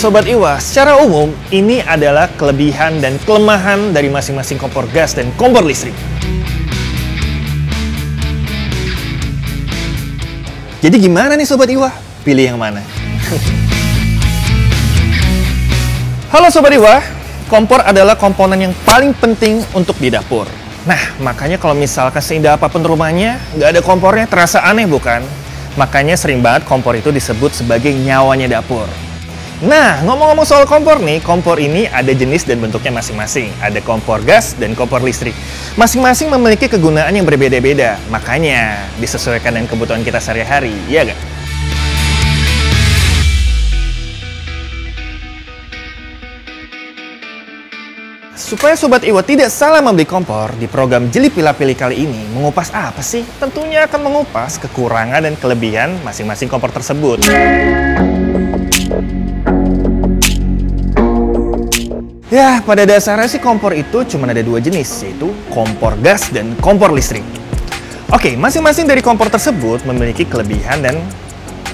Sobat Iwa, secara umum ini adalah kelebihan dan kelemahan dari masing-masing kompor gas dan kompor listrik. Jadi gimana nih Sobat Iwa? Pilih yang mana? Halo Sobat Iwa, kompor adalah komponen yang paling penting untuk di dapur. Nah, makanya kalau misalkan seindah apapun rumahnya, nggak ada kompornya terasa aneh bukan? Makanya sering banget kompor itu disebut sebagai nyawanya dapur. Nah, ngomong-ngomong soal kompor nih, kompor ini ada jenis dan bentuknya masing-masing. Ada kompor gas dan kompor listrik. Masing-masing memiliki kegunaan yang berbeda-beda. Makanya disesuaikan dengan kebutuhan kita sehari-hari, iya nggak? Supaya Sobat Iwa tidak salah membeli kompor, di program Jeli Pilih-Pilih kali ini mengupas apa sih? Tentunya akan mengupas kekurangan dan kelebihan masing-masing kompor tersebut. Ya, pada dasarnya sih kompor itu cuma ada dua jenis, yaitu kompor gas dan kompor listrik. Oke, masing-masing dari kompor tersebut memiliki kelebihan dan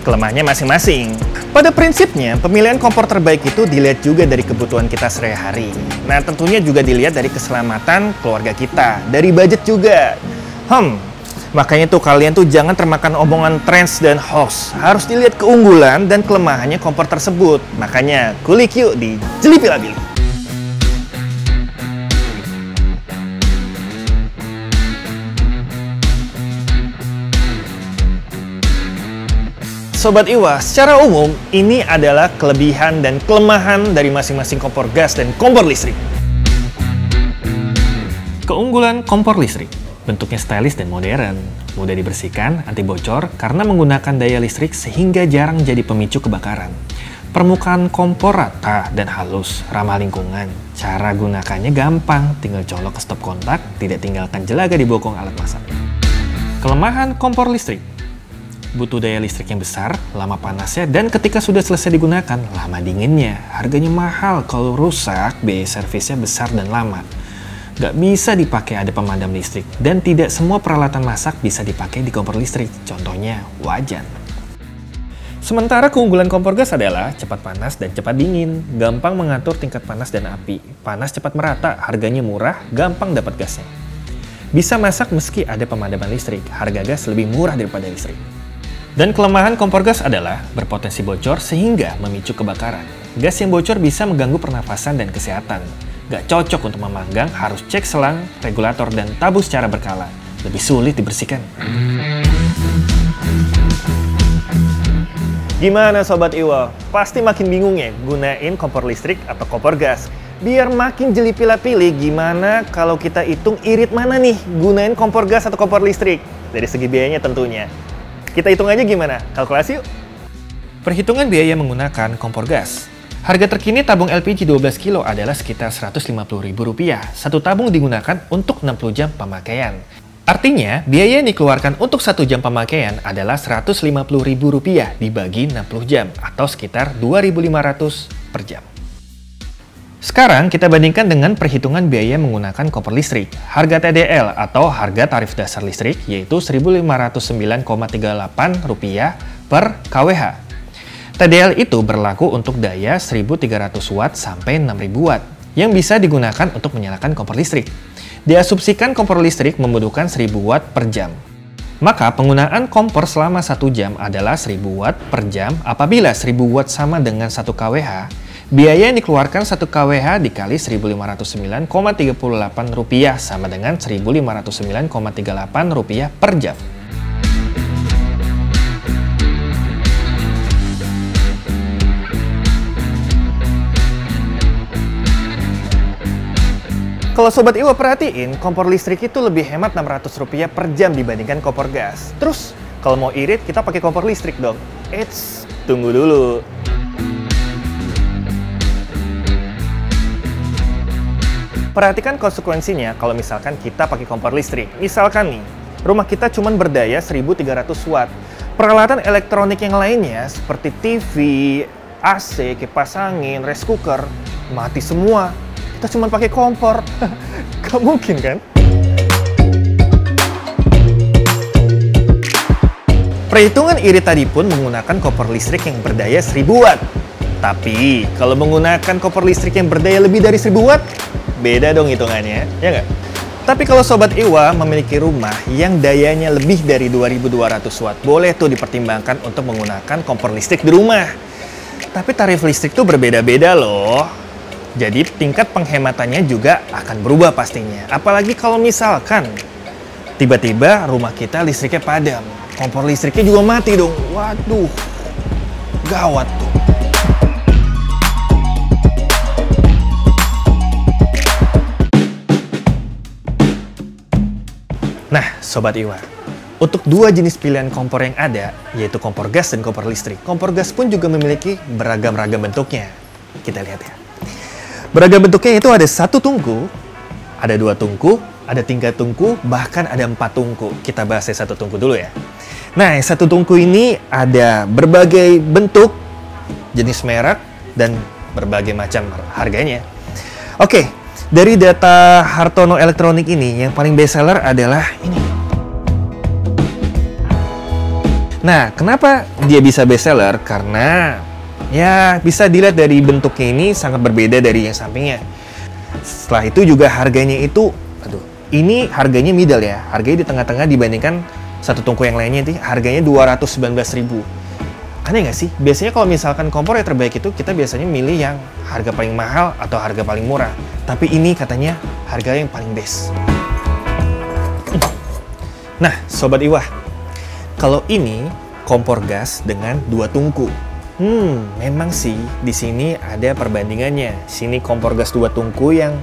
kelemahannya masing-masing. Pada prinsipnya, pemilihan kompor terbaik itu dilihat juga dari kebutuhan kita sehari-hari. Nah, tentunya juga dilihat dari keselamatan keluarga kita, dari budget juga. Makanya tuh kalian tuh jangan termakan omongan trends dan hoax. Harus dilihat keunggulan dan kelemahannya kompor tersebut. Makanya kulik yuk di Jeli Pilih-Pilih. Sobat Iwa, secara umum ini adalah kelebihan dan kelemahan dari masing-masing kompor gas dan kompor listrik. Keunggulan kompor listrik, bentuknya stylish dan modern, mudah dibersihkan, anti bocor karena menggunakan daya listrik sehingga jarang jadi pemicu kebakaran. Permukaan kompor rata dan halus, ramah lingkungan. Cara gunakannya gampang, tinggal colok ke stop kontak, tidak tinggalkan jelaga di bokong alat masak. Kelemahan kompor listrik, butuh daya listrik yang besar, lama panasnya, dan ketika sudah selesai digunakan, lama dinginnya. Harganya mahal, kalau rusak, biaya servisnya besar dan lama. Gak bisa dipakai ada pemadam listrik, dan tidak semua peralatan masak bisa dipakai di kompor listrik. Contohnya, wajan. Sementara keunggulan kompor gas adalah cepat panas dan cepat dingin, gampang mengatur tingkat panas dan api, panas cepat merata, harganya murah, gampang dapat gasnya. Bisa masak meski ada pemadaman listrik, harga gas lebih murah daripada listrik. Dan kelemahan kompor gas adalah berpotensi bocor sehingga memicu kebakaran. Gas yang bocor bisa mengganggu pernafasan dan kesehatan. Gak cocok untuk memanggang, harus cek selang, regulator, dan tabung secara berkala. Lebih sulit dibersihkan. Gimana Sobat Iwa? Pasti makin bingung ya gunain kompor listrik atau kompor gas. Biar makin jeli pilih-pilih, gimana kalau kita hitung irit mana nih gunain kompor gas atau kompor listrik? Dari segi biayanya tentunya. Kita hitung aja gimana? Kalkulasi yuk. Perhitungan biaya menggunakan kompor gas. Harga terkini tabung LPG 12 kilo adalah sekitar Rp150.000. Satu tabung digunakan untuk 60 jam pemakaian. Artinya, biaya yang dikeluarkan untuk 1 jam pemakaian adalah Rp150.000 dibagi 60 jam atau sekitar Rp2.500 per jam. Sekarang kita bandingkan dengan perhitungan biaya menggunakan kompor listrik. Harga TDL atau harga tarif dasar listrik yaitu Rp1.509,38 per kWh. TDL itu berlaku untuk daya 1.300 watt sampai 6.000 watt yang bisa digunakan untuk menyalakan kompor listrik. Diasumsikan kompor listrik membutuhkan 1.000 watt per jam. Maka penggunaan kompor selama 1 jam adalah 1.000 watt per jam. Apabila 1.000 watt sama dengan 1 kWh, biaya yang dikeluarkan 1 kWh dikali Rp1.509,38 sama dengan Rp1.509,38 per jam. Kalau Sobat Iwa perhatiin, kompor listrik itu lebih hemat Rp600 per jam dibandingkan kompor gas. Terus, kalau mau irit, kita pakai kompor listrik dong. Eits, tunggu dulu. Perhatikan konsekuensinya kalau misalkan kita pakai kompor listrik. Misalkan nih, rumah kita cuma berdaya 1.300 watt. Peralatan elektronik yang lainnya seperti TV, AC, kipas angin, rice cooker, mati semua. Kita cuma pakai kompor. Gak mungkin kan? Perhitungan irit tadi pun menggunakan kompor listrik yang berdaya 1000 watt. Tapi kalau menggunakan kompor listrik yang berdaya lebih dari 1000 watt, beda dong hitungannya, ya nggak? Tapi kalau Sobat Iwa memiliki rumah yang dayanya lebih dari 2200 watt, boleh tuh dipertimbangkan untuk menggunakan kompor listrik di rumah. Tapi tarif listrik tuh berbeda-beda loh. Jadi tingkat penghematannya juga akan berubah pastinya. Apalagi kalau misalkan tiba-tiba rumah kita listriknya padam, kompor listriknya juga mati dong. Waduh, gawat tuh. Nah, Sobat Iwa, untuk dua jenis pilihan kompor yang ada, yaitu kompor gas dan kompor listrik. Kompor gas pun juga memiliki beragam-ragam bentuknya. Kita lihat ya. Beragam bentuknya itu ada 1 tungku, ada 2 tungku, ada 3 tungku, bahkan ada 4 tungku. Kita bahas yang 1 tungku dulu ya. Nah, yang 1 tungku ini ada berbagai bentuk, jenis merek, dan berbagai macam harganya. Oke, dari data Hartono Elektronik ini, yang paling best seller adalah ini. Nah, kenapa dia bisa best seller? Karena ya bisa dilihat dari bentuknya ini sangat berbeda dari yang sampingnya. Setelah itu juga harganya itu, ini harganya middle ya. Harganya di tengah-tengah dibandingkan 1 tungku yang lainnya, harganya 219.000. Aneh nggak sih? Biasanya kalau misalkan kompor yang terbaik itu kita biasanya milih yang harga paling mahal atau harga paling murah. Tapi ini katanya harga yang paling best. Nah, Sobat Iwa, kalau ini kompor gas dengan 2 tungku. Memang sih di sini ada perbandingannya. Sini kompor gas 2 tungku yang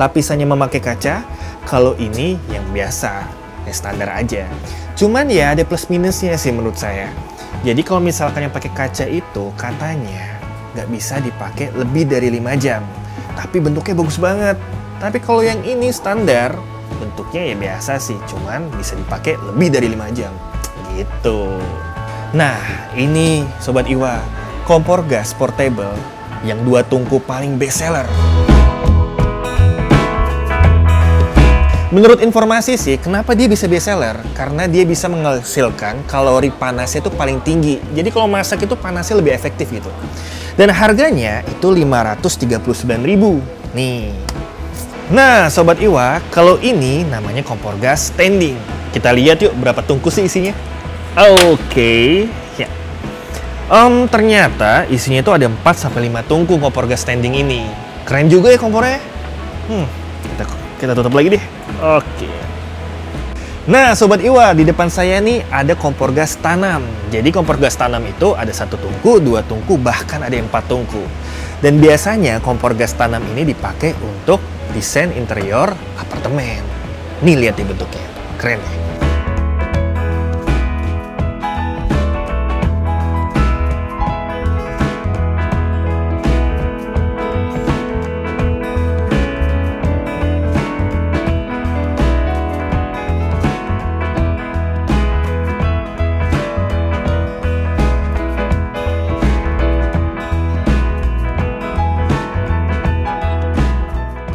lapisannya memakai kaca. Kalau ini yang biasa, yang standar aja. Cuman ya ada plus minusnya sih menurut saya. Jadi kalau misalkan yang pakai kaca itu katanya nggak bisa dipakai lebih dari 5 jam. Tapi bentuknya bagus banget. Tapi kalau yang ini standar, bentuknya ya biasa sih. Cuman bisa dipakai lebih dari 5 jam. Gitu. Nah, ini Sobat Iwa, kompor gas portable yang 2 tungku paling best seller. Menurut informasi sih, kenapa dia bisa best seller? Karena dia bisa menghasilkan kalori panasnya itu paling tinggi. Jadi kalau masak itu panasnya lebih efektif gitu. Dan harganya itu 539.000. Nih. Nah, Sobat Iwa, kalau ini namanya kompor gas standing. Kita lihat yuk berapa tungku sih isinya. Oke. Ya. Ternyata isinya itu ada 4-5 tungku kompor gas standing ini. Keren juga ya kompornya. Kita tutup lagi deh. Oke. Nah, Sobat Iwa, di depan saya nih ada kompor gas tanam. Jadi kompor gas tanam itu ada 1 tungku, 2 tungku, bahkan ada 4 tungku. Dan biasanya kompor gas tanam ini dipakai untuk desain interior apartemen. Nih lihat di bentuknya, keren ya.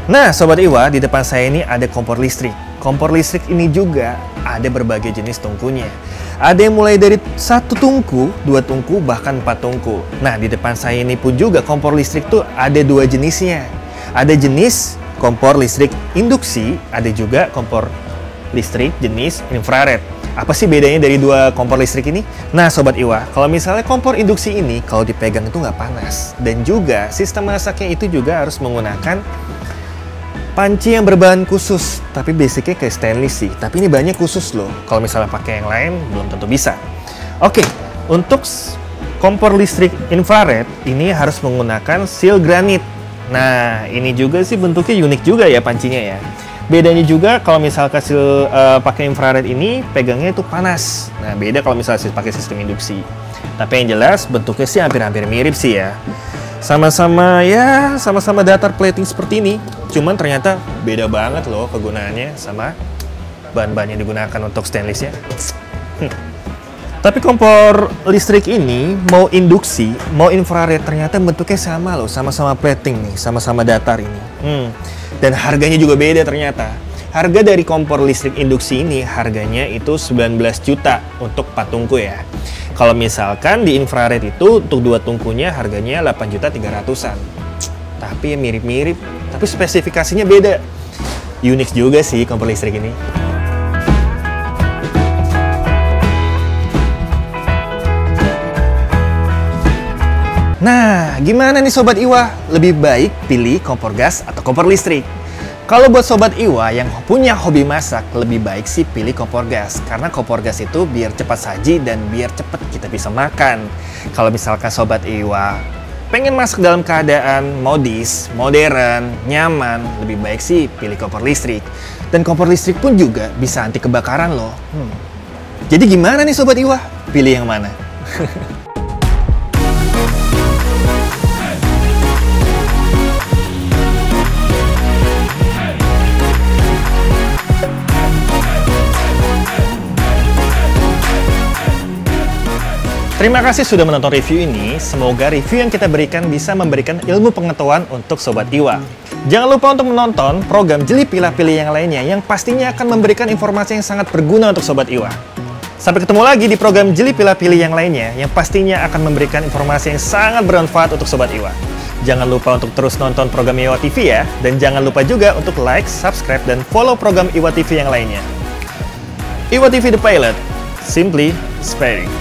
Nah, Sobat Iwa, di depan saya ini ada kompor listrik. Kompor listrik ini juga ada berbagai jenis tungkunya. Ada yang mulai dari 1 tungku, 2 tungku, bahkan 4 tungku. Nah, di depan saya ini pun juga kompor listrik tuh ada 2 jenisnya. Ada jenis kompor listrik induksi, ada juga kompor listrik jenis infrared. Apa sih bedanya dari 2 kompor listrik ini? Nah, Sobat Iwa, kalau misalnya kompor induksi ini, kalau dipegang itu nggak panas. Dan juga sistem masaknya itu juga harus menggunakan panci yang berbahan khusus, tapi basicnya kayak stainless sih. Tapi ini banyak khusus loh. Kalau misalnya pakai yang lain, belum tentu bisa. Oke, untuk kompor listrik infrared, ini harus menggunakan seal granit. Nah, ini juga sih bentuknya unik juga ya pancinya ya. Bedanya juga kalau misalkan pakai infrared ini, pegangnya itu panas. Nah, beda kalau misalnya pakai sistem induksi. Tapi yang jelas, bentuknya sih hampir-hampir mirip sih ya. Sama-sama datar plating seperti ini. Cuman ternyata beda banget loh kegunaannya sama bahan-bahan yang digunakan untuk stainlessnya. Tapi kompor listrik ini mau induksi, mau infrared, ternyata bentuknya sama loh, sama-sama plating nih, sama-sama datar ini. Dan harganya juga beda ternyata. Harga dari kompor listrik induksi ini harganya itu 19 juta untuk 4 tungku ya. Kalau misalkan di infrared itu untuk 2 tungkunya harganya 8.300.000-an. Tapi mirip-mirip, tapi spesifikasinya beda. Unik juga sih kompor listrik ini. Nah, gimana nih Sobat Iwa? Lebih baik pilih kompor gas atau kompor listrik? Kalau buat Sobat Iwa yang punya hobi masak, lebih baik sih pilih kompor gas. Karena kompor gas itu biar cepat saji dan biar cepat kita bisa makan. Kalau misalkan Sobat Iwa pengen masak dalam keadaan modis, modern, nyaman, lebih baik sih pilih kompor listrik. Dan kompor listrik pun juga bisa anti kebakaran loh. Jadi gimana nih Sobat Iwa? Pilih yang mana? Terima kasih sudah menonton review ini. Semoga review yang kita berikan bisa memberikan ilmu pengetahuan untuk Sobat Iwa. Jangan lupa untuk menonton program Jeli Pilah-Pilih yang lainnya yang pastinya akan memberikan informasi yang sangat berguna untuk Sobat Iwa. Sampai ketemu lagi di program Jeli Pilah-Pilih yang lainnya yang pastinya akan memberikan informasi yang sangat bermanfaat untuk Sobat Iwa. Jangan lupa untuk terus nonton program Iwa TV ya. Dan jangan lupa juga untuk like, subscribe, dan follow program Iwa TV yang lainnya. Iwa TV The Pilot, simply inspiring.